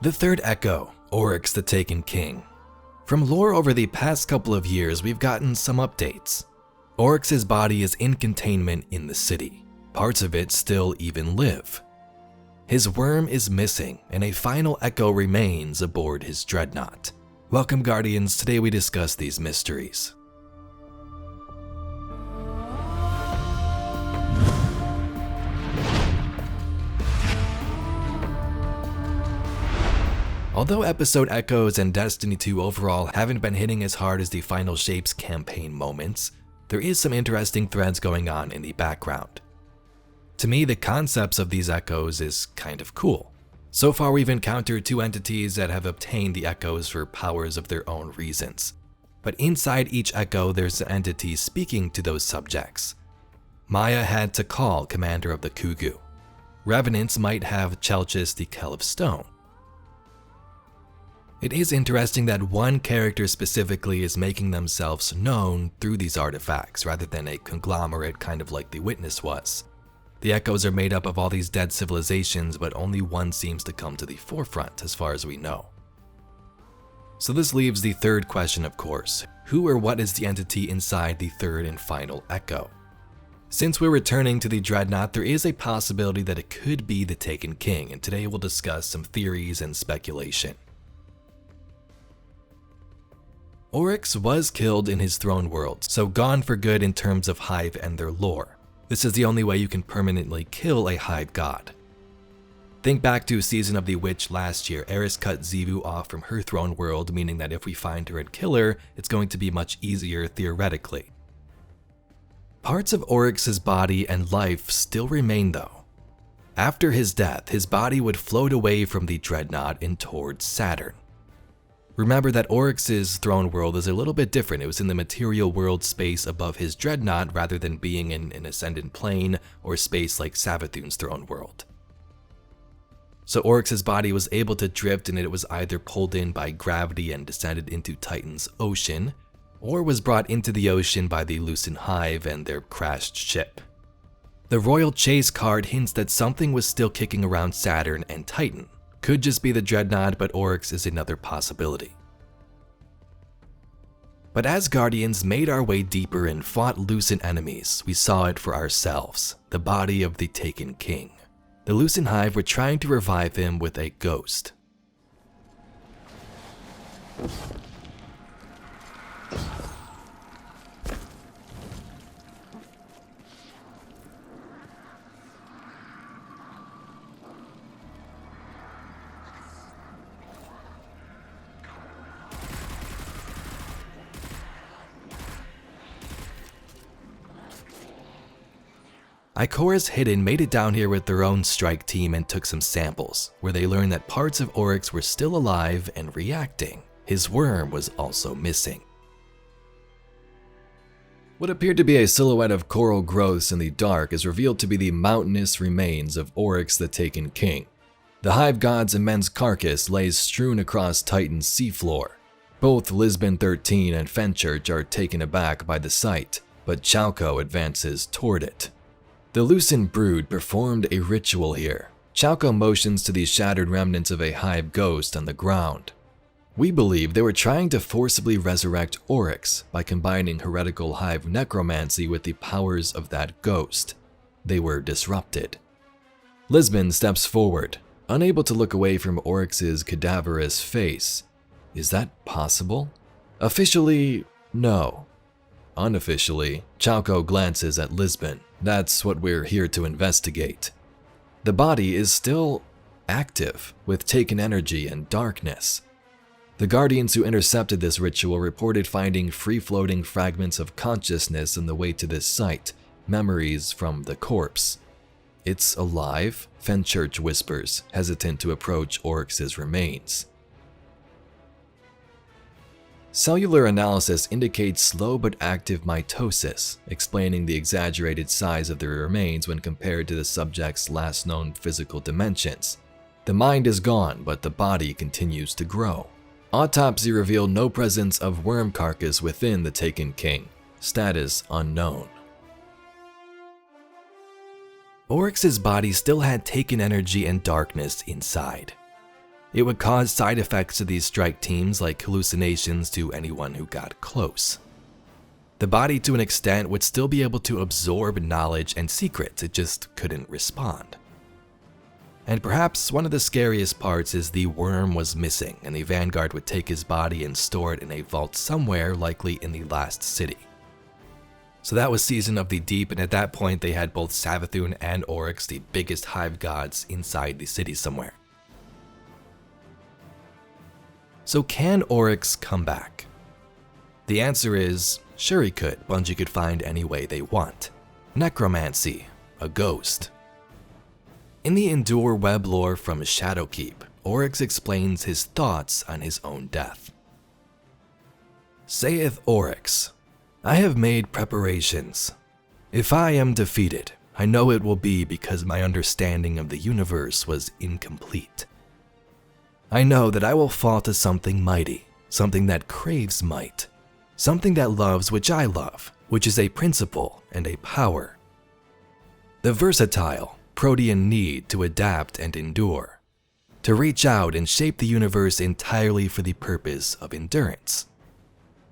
The third echo, Oryx the Taken King. From lore over the past couple of years, we've gotten some updates. Oryx's body is in containment in the city. Parts of it still even live. His worm is missing, and a final echo remains aboard his Dreadnaught. Welcome, Guardians. Today we discuss these mysteries. Although episode echoes and Destiny 2 overall haven't been hitting as hard as the Final Shapes campaign moments, there is some interesting threads going on in the background. To me, the concepts of these echoes is kind of cool. So far we've encountered two entities that have obtained the echoes for powers of their own reasons. But inside each echo there's an entity speaking to those subjects. Maya had Takal, commander of the Kugu. Revenants might have Chelchis, the Kell of Stone. It is interesting that one character specifically is making themselves known through these artifacts rather than a conglomerate kind of like the Witness was. The echoes are made up of all these dead civilizations, but only one seems to come to the forefront as far as we know. So this leaves the third question, of course. Who or what is the entity inside the third and final echo? Since we're returning to the Dreadnaught, there is a possibility that it could be the Taken King, and today we'll discuss some theories and speculation. Oryx was killed in his throne world, so gone for good in terms of Hive and their lore. This is the only way you can permanently kill a Hive god. Think back to Season of the Witch last year. Eris cut Xivu off from her throne world, meaning that if we find her and kill her, it's going to be much easier theoretically. Parts of Oryx's body and life still remain though. After his death, his body would float away from the Dreadnaught and towards Saturn. Remember that Oryx's throne world is a little bit different. It was in the material world space above his Dreadnaught rather than being in an ascendant plane or space like Savathun's throne world. So Oryx's body was able to drift, and it was either pulled in by gravity and descended into Titan's ocean, or was brought into the ocean by the Lucent Hive and their crashed ship. The Royal Chase card hints that something was still kicking around Saturn and Titan. Could just be the Dreadnaught, but Oryx is another possibility. But as Guardians made our way deeper and fought Lucent enemies, we saw it for ourselves, the body of the Taken King. The Lucent Hive were trying to revive him with a ghost. Ikora's Hidden made it down here with their own strike team and took some samples, where they learned that parts of Oryx were still alive and reacting. His worm was also missing. What appeared to be a silhouette of coral growths in the dark is revealed to be the mountainous remains of Oryx the Taken King. The Hive God's immense carcass lays strewn across Titan's seafloor. Both Lisbon 13 and Fenchurch are taken aback by the sight, but Chalco advances toward it. The Lucent brood performed a ritual here. Chalco motions to the shattered remnants of a Hive ghost on the ground. We believe they were trying to forcibly resurrect Oryx by combining heretical Hive necromancy with the powers of that ghost. They were disrupted. Lisbon steps forward, unable to look away from Oryx's cadaverous face. Is that possible? Officially, no. Unofficially, Chalco glances at Lisbon. That's what we're here to investigate. The body is still active, with taken energy and darkness. The Guardians who intercepted this ritual reported finding free-floating fragments of consciousness on the way to this site, memories from the corpse. It's alive, Fenchurch whispers, hesitant to approach Oryx's remains. Cellular analysis indicates slow but active mitosis, explaining the exaggerated size of the remains when compared to the subject's last known physical dimensions. The mind is gone, but the body continues to grow. Autopsy revealed no presence of worm carcass within the Taken King. Status unknown. Oryx's body still had taken energy and darkness inside. It would cause side effects to these strike teams like hallucinations to anyone who got close. The body to an extent would still be able to absorb knowledge and secrets, it just couldn't respond. And perhaps one of the scariest parts is the worm was missing and the Vanguard would take his body and store it in a vault somewhere, likely in the last city. So that was Season of the Deep, and at that point they had both Savathûn and Oryx, the biggest hive gods, inside the city somewhere. So can Oryx come back? The answer is, sure he could. Bungie could find any way they want. Necromancy, a ghost. In the Endure web lore from Shadowkeep, Oryx explains his thoughts on his own death. Saith Oryx, I have made preparations. If I am defeated, I know it will be because my understanding of the universe was incomplete. I know that I will fall to something mighty, something that craves might, something that loves which I love, which is a principle and a power. The versatile, protean need to adapt and endure, to reach out and shape the universe entirely for the purpose of endurance,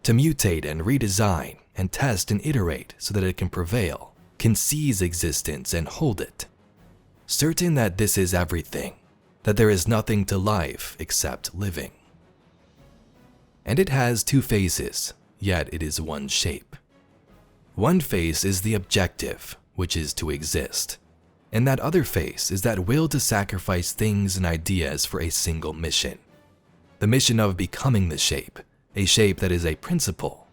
to mutate and redesign and test and iterate so that it can prevail, can seize existence and hold it, certain that this is everything, that there is nothing to life except living. And it has two faces, yet it is one shape. One face is the objective, which is to exist, and that other face is that will to sacrifice things and ideas for a single mission. The mission of becoming the shape, a shape that is a principle,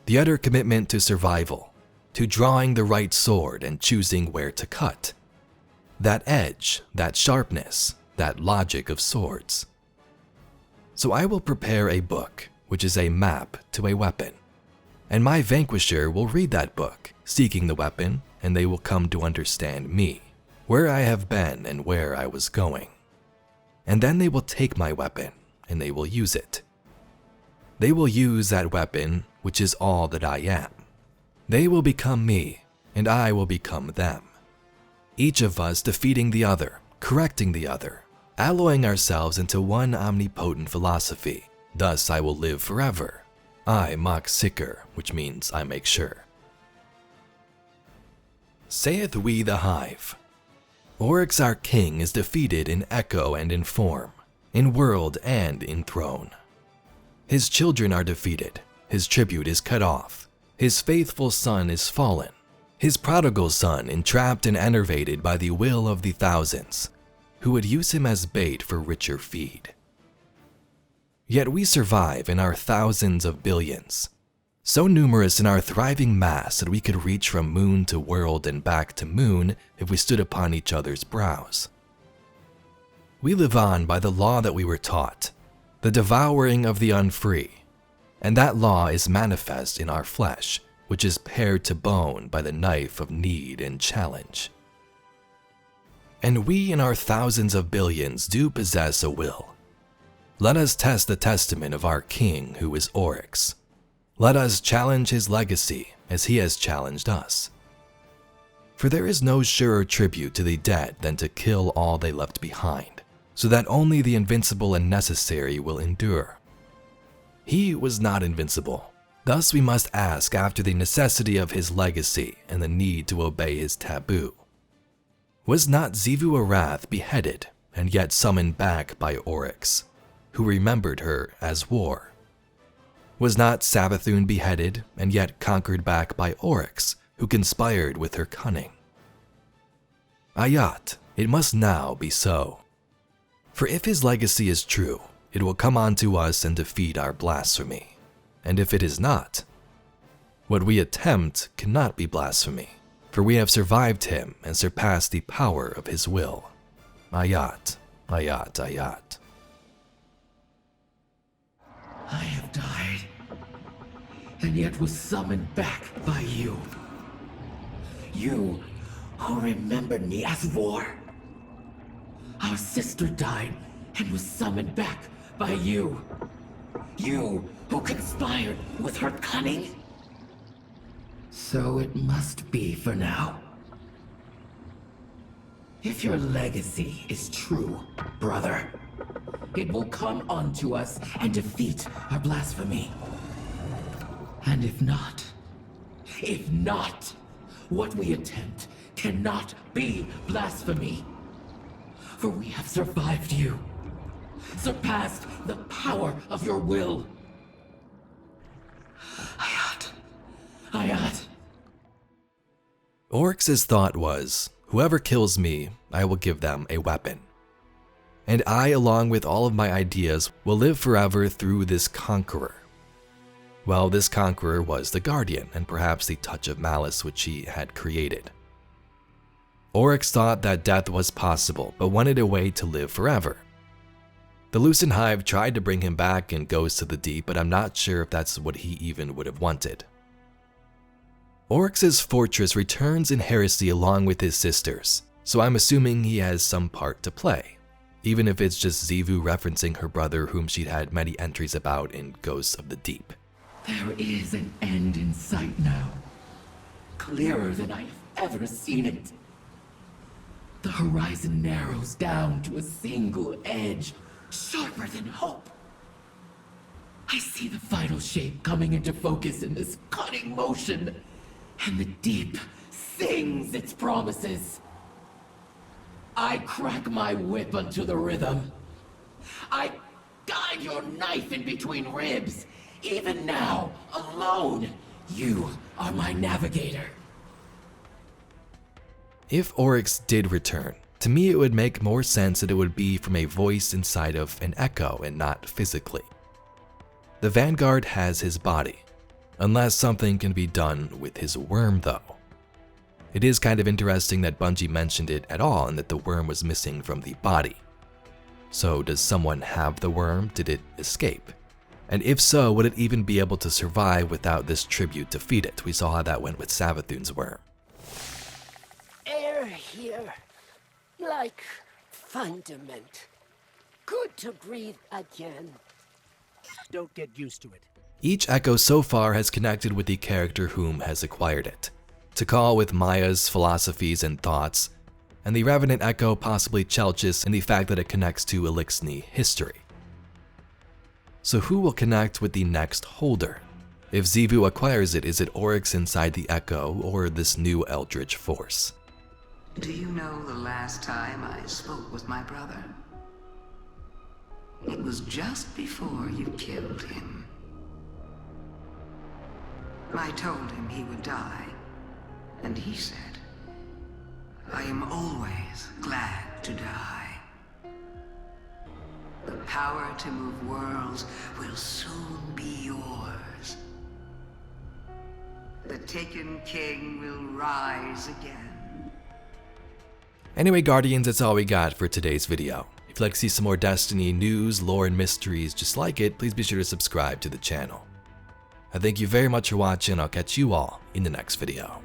the utter commitment to survival, to drawing the right sword and choosing where to cut. That edge, that sharpness, that logic of swords. So I will prepare a book, which is a map to a weapon, and my vanquisher will read that book, seeking the weapon, and they will come to understand me, where I have been and where I was going. And then they will take my weapon, and they will use it. They will use that weapon, which is all that I am. They will become me, and I will become them. Each of us defeating the other, correcting the other, alloying ourselves into one omnipotent philosophy. Thus I will live forever. I mock sicker, which means I make sure. Saith we the Hive. Oryx our king is defeated in echo and in form, in world and in throne. His children are defeated, his tribute is cut off, his faithful son is fallen, his prodigal son entrapped and enervated by the will of the thousands, who would use him as bait for richer feed. Yet we survive in our thousands of billions, so numerous in our thriving mass that we could reach from moon to world and back to moon if we stood upon each other's brows. We live on by the law that we were taught, the devouring of the unfree, and that law is manifest in our flesh, which is pared to bone by the knife of need and challenge. And we in our thousands of billions do possess a will. Let us test the testament of our king who is Oryx. Let us challenge his legacy as he has challenged us. For there is no surer tribute to the dead than to kill all they left behind, so that only the invincible and necessary will endure. He was not invincible. Thus we must ask after the necessity of his legacy and the need to obey his taboo. Was not Xivu Arath beheaded and yet summoned back by Oryx, who remembered her as war? Was not Savathûn beheaded and yet conquered back by Oryx, who conspired with her cunning? Ayat, it must now be so. For if his legacy is true, it will come onto us and defeat our blasphemy. And if it is not, what we attempt cannot be blasphemy, for we have survived him and surpassed the power of his will. Ayat, Ayat, Ayat. I have died, and yet was summoned back by you. You who remembered me as war. Our sister died and was summoned back by you. You who conspired with her cunning. So it must be for now. If your legacy is true, brother, It will come onto us and defeat our blasphemy. And if not, what we attempt cannot be blasphemy. For we have survived you, surpassed the power of your will. Hayat. Oryx's thought was, whoever kills me, I will give them a weapon. And I, along with all of my ideas, will live forever through this conqueror. Well, this conqueror was the Guardian, and perhaps the touch of malice which he had created. Oryx thought that death was possible, but wanted a way to live forever. The Lucent Hive tried to bring him back in Ghosts of the Deep, but I'm not sure if that's what he even would have wanted. Oryx's fortress returns in Heresy along with his sisters, so I'm assuming he has some part to play, even if it's just Xivu referencing her brother whom she'd had many entries about in Ghosts of the Deep. There is an end in sight now, clearer than I have ever seen it. The horizon narrows down to a single edge, sharper than hope. I see the final shape coming into focus in this cutting motion, and the deep sings its promises. I crack my whip unto the rhythm. I guide your knife in between ribs. Even now, alone, you are my navigator. If Oryx did return, to me it would make more sense that it would be from a voice inside of an echo and not physically. The Vanguard has his body, unless something can be done with his worm though. It is kind of interesting that Bungie mentioned it at all and that the worm was missing from the body. So does someone have the worm? Did it escape? And if so, would it even be able to survive without this tribute to feed it? We saw how that went with Savathun's worm. Air here, like fundament. Good to breathe again. Don't get used to it. Each echo so far has connected with the character whom has acquired it. Tikal with Maya's philosophies and thoughts, and the Revenant echo possibly Chelchis in the fact that it connects to Elixni history. So who will connect with the next holder? If Xivu acquires it, is it Oryx inside the echo or this new eldritch force? Do you know the last time I spoke with my brother? It was just before you killed him. I told him he would die, and he said, I am always glad to die. The power to move worlds will soon be yours. The Taken King will rise again. Anyway, Guardians, that's all we got for today's video. If you'd like to see some more Destiny news, lore, and mysteries just like it, please be sure to subscribe to the channel. I thank you very much for watching, and I'll catch you all in the next video.